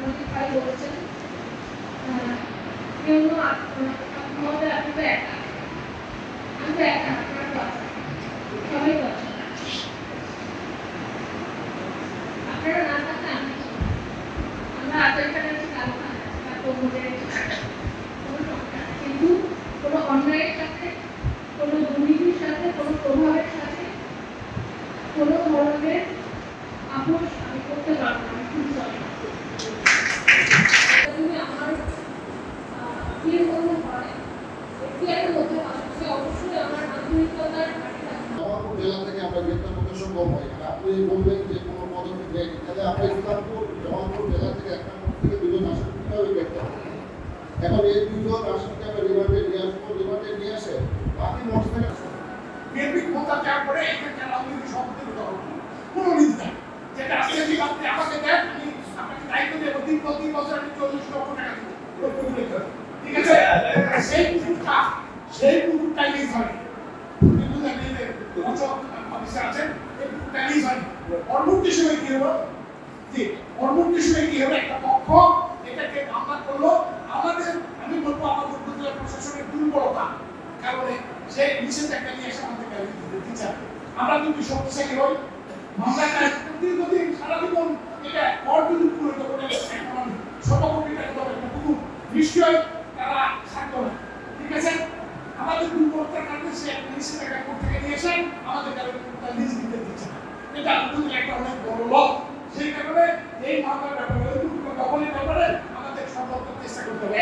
সাংবাদিক ভাই বলেছেন কেউ আমাদের আপনি তো একা, আমি তো একা, আপনার তো আছে, সবাই তো আছে, আপনারা না থাকলে আমি আমরা এখানে আছি, কালো খান আছে, তারপর কোনো সমস্যা নেই, কিন্তু কোনো অন্যায়ের সাথে, কোনো দুর্নীতির সাথে, কোনো প্রভাবের সাথে কোনো ধরনের আপোষ আমি করতে পারবো না। খুব সরি, তুমি আমার বিয়ের মধ্যে হয় এখতিয়ারের মধ্যে আসছে, অবশ্যই আমার আন্তরিকতার জামালপুর জেলা থেকে আমরা গ্রেপ্তার করতে সক্ষম হই। আপনি বলবেন যে কোনো পদক্ষেপ নেয়নি, তাহলে আপনি জামালপুর জেলা থেকে একটা পদ থেকে দুজন আসামি কীভাবে গ্রেপ্তার করেন? এখন এই দুজন আসামিকে আমরা রিমান্ডে নিয়ে আসবো, রিমান্ডে নিয়ে আসে বাকি মোট থেকে বিএনপি ক্ষমতা ত্যাগ করে এখানকার রাজনৈতিক সভাপতি হতে হবে কোনো নীতি নাই, যেটা আজকে আপনি আমাকে দেন, আমি আপনাকে দায়িত্ব দেবো 3 বছর আমি 40 লক্ষ টাকা দেবো, ঠিক আছে? সেই পুকুরটা নিয়ে ধরে অফিসার আছেন, এই পুকুরটা নিয়ে ধরে পরবর্তী সময় কি হলো, যে পরবর্তী সময় কি হলো, একটা পক্ষ এটাকে মামলা করলো। আমাদের আমি বলবো আমাদের উপজেলা প্রশাসনের দুর্বলতা কারণে সে নিষেধাজ্ঞা নিয়ে এসে আমাদের গাড়ি দিতে চায়। আমরা কিন্তু শক্তিশালী হই, মামলাটা দীর্ঘদিন সারা জীবন এটা অর্জন করে দেবো, এখন 100 কোটি টাকা দেবো একটা পুকুর, নিশ্চয়ই তারা থাকতো না, ঠিক আছে? আমাদের দুর্বলতার কারণে সে একটা নিষেধাজ্ঞা করতে নিয়ে এসে আমাদের গাড়ি লিজ দিতে দিচ্ছে না, এটা আমাদের একটা অনেক বড় লস। সেই কারণে এই মামলার ব্যাপারে দখলের ব্যাপারে আমাদের সর্বোত্তম চেষ্টা করতে হবে।